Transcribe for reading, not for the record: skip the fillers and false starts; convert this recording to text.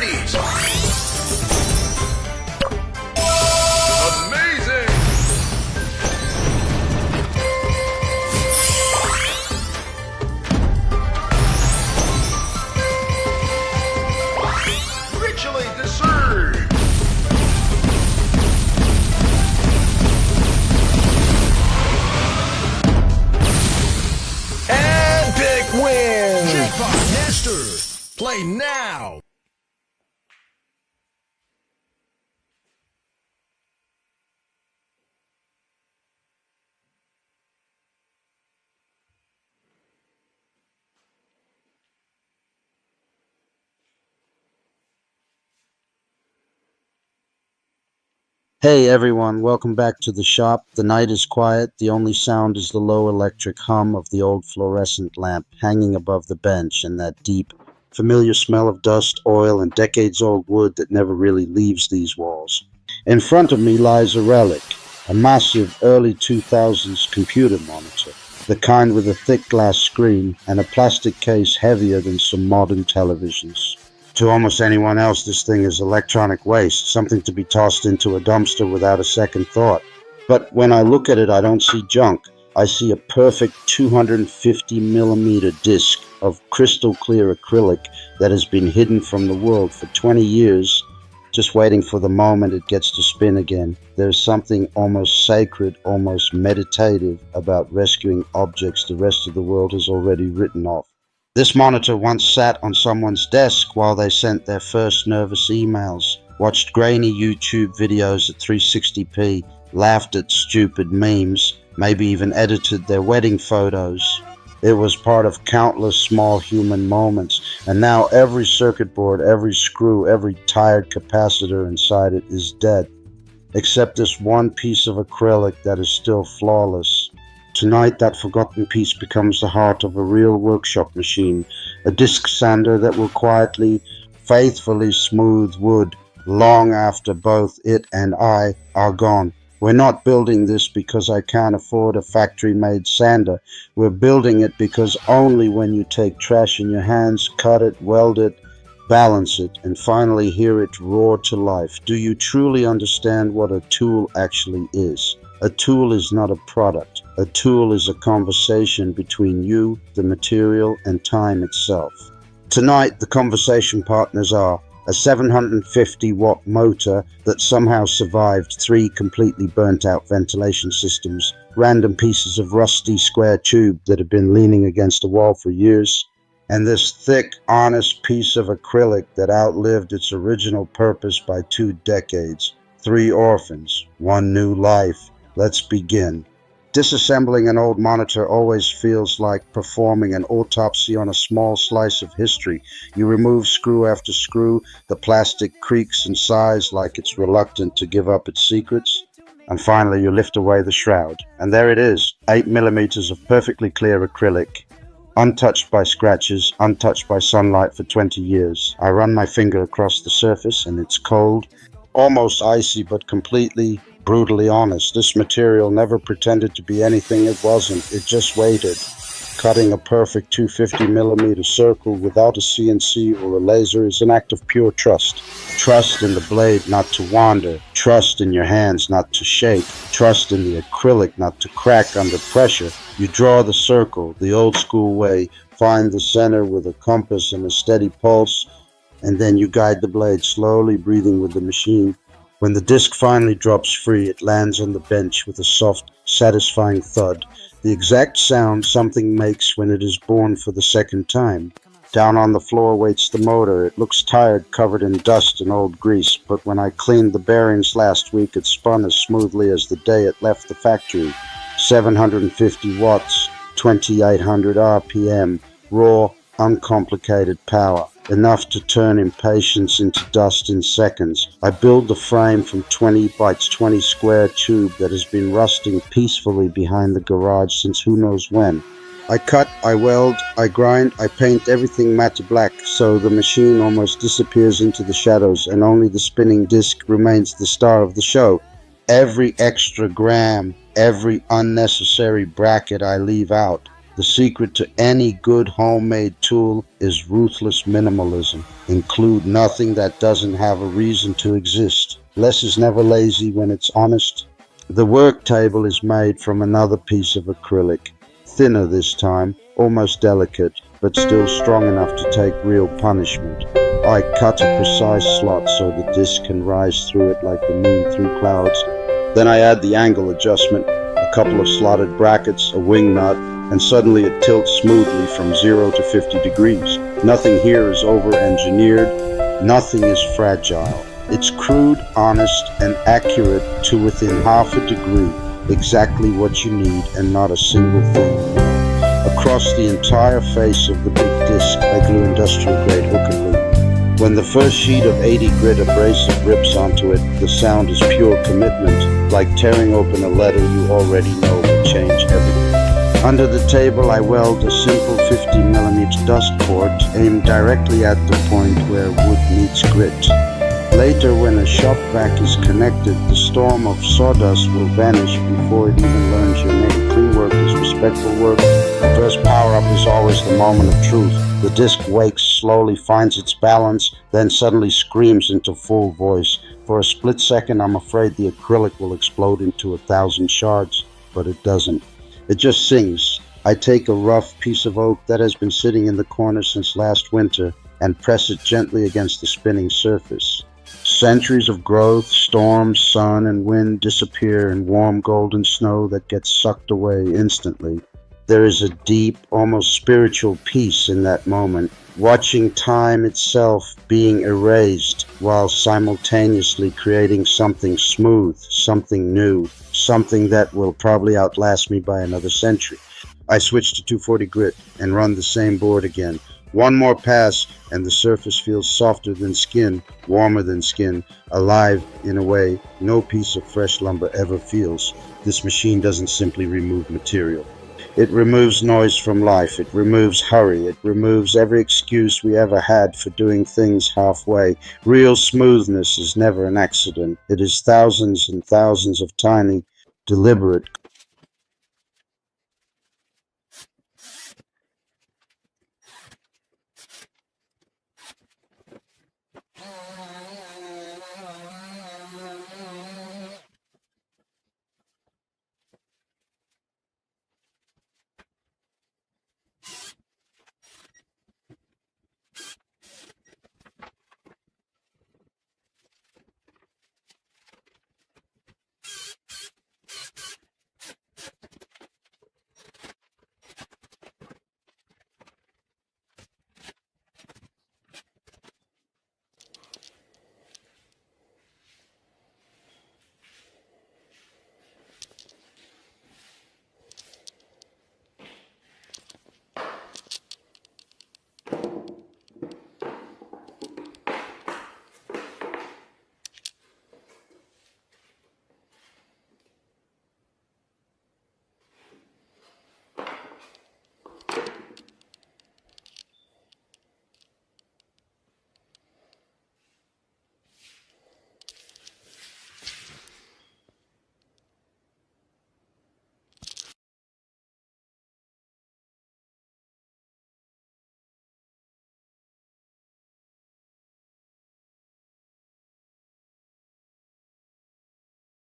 30s. Amazing. Richly deserved. Epic win! Jackpot Master. Play now. Hey everyone, welcome back to the shop. The night is quiet, the only sound is the low electric hum of the old fluorescent lamp hanging above the bench and that deep, familiar smell of dust, oil, and decades-old wood that never really leaves these walls. In front of me lies a relic, a massive early 2000s computer monitor, the kind with a thick glass screen and a plastic case heavier than some modern televisions. To almost anyone else, this thing is electronic waste, something to be tossed into a dumpster without a second thought. But when I look at it, I don't see junk. I see a perfect 250 millimeter disc of crystal clear acrylic that has been hidden from the world for 20 years, just waiting for the moment it gets to spin again. There's something almost sacred, almost meditative about rescuing objects the rest of the world has already written off. This monitor once sat on someone's desk while they sent their first nervous emails, watched grainy YouTube videos at 360p, laughed at stupid memes, maybe even edited their wedding photos. It was part of countless small human moments, and now every circuit board, every screw, every tired capacitor inside it is dead, except this one piece of acrylic that is still flawless. Tonight, that forgotten piece becomes the heart of a real workshop machine, a disc sander that will quietly, faithfully smooth wood long after both it and I are gone. We're not building this because I can't afford a factory-made sander. We're building it because only when you take trash in your hands, cut it, weld it, balance it, and finally hear it roar to life, do you truly understand what a tool actually is. A tool is not a product. A tool is a conversation between you, the material, and time itself. Tonight, the conversation partners are a 750-watt motor that somehow survived 3 completely burnt-out ventilation systems, random pieces of rusty square tube that have been leaning against a wall for years, and this thick, honest piece of acrylic that outlived its original purpose by 2 decades. 3 orphans, 1 new life. Let's begin. Disassembling an old monitor always feels like performing an autopsy on a small slice of history. You remove screw after screw, the plastic creaks and sighs like it's reluctant to give up its secrets, and finally you lift away the shroud. And there it is, 8 millimeters of perfectly clear acrylic, untouched by scratches, untouched by sunlight for 20 years. I run my finger across the surface and it's cold, almost icy, but completely brutally honest. This material never pretended to be anything it wasn't. It just waited, cutting a perfect 250 millimeter circle without a CNC or a laser is an act of pure trust. Trust in the blade not to wander, trust in your hands not to shake, trust in the acrylic not to crack under pressure. You draw the circle the old school way, find the center with a compass and a steady pulse, and then you guide the blade slowly, breathing with the machine. When the disc finally drops free, it lands on the bench with a soft, satisfying thud, the exact sound something makes when it is born for the second time. Down on the floor waits the motor. It looks tired, covered in dust and old grease, but when I cleaned the bearings last week, it spun as smoothly as the day it left the factory. 750 watts, 2800 RPM, raw, uncomplicated power. Enough to turn impatience into dust in seconds. I build the frame from 20 by 20 square tube that has been rusting peacefully behind the garage since who knows when. I cut, I weld, I grind, I paint everything matte black so the machine almost disappears into the shadows and only the spinning disc remains the star of the show. Every extra gram, every unnecessary bracket I leave out. The secret to any good homemade tool is ruthless minimalism. Include nothing that doesn't have a reason to exist. Less is never lazy when it's honest. The work table is made from another piece of acrylic, thinner this time, almost delicate, but still strong enough to take real punishment. I cut a precise slot so the disc can rise through it like the moon through clouds. Then I add the angle adjustment, a couple of slotted brackets, a wing nut, and suddenly it tilts smoothly from 0 to 50 degrees. Nothing here is over-engineered, nothing is fragile. It's crude, honest, and accurate to within half a degree, exactly what you need and not a single thing. Across the entire face of the big disc, I glue industrial-grade hook and loop. When the first sheet of 80 grit abrasive rips onto it, the sound is pure commitment, like tearing open a letter you already know will change everything. Under the table, I weld a simple 50mm dust port aimed directly at the point where wood meets grit. Later, when a shop vac is connected, the storm of sawdust will vanish before it even learns your name. Clean work is respectful work. The first power-up is always the moment of truth. The disc wakes, slowly finds its balance, then suddenly screams into full voice. For a split second, I'm afraid the acrylic will explode into 1,000 shards, but it doesn't. It just sings. I take a rough piece of oak that has been sitting in the corner since last winter and press it gently against the spinning surface. Centuries of growth, storms, sun, and wind disappear in warm golden snow that gets sucked away instantly. There is a deep, almost spiritual peace in that moment, watching time itself being erased while simultaneously creating something smooth, something new, something that will probably outlast me by another century. I switch to 240 grit and run the same board again. One more pass and the surface feels softer than skin, warmer than skin, alive in a way no piece of fresh lumber ever feels. This machine doesn't simply remove material. It removes noise from life. It removes hurry. It removes every excuse we ever had for doing things halfway. Real smoothness is never an accident. It is thousands and thousands of tiny, deliberate,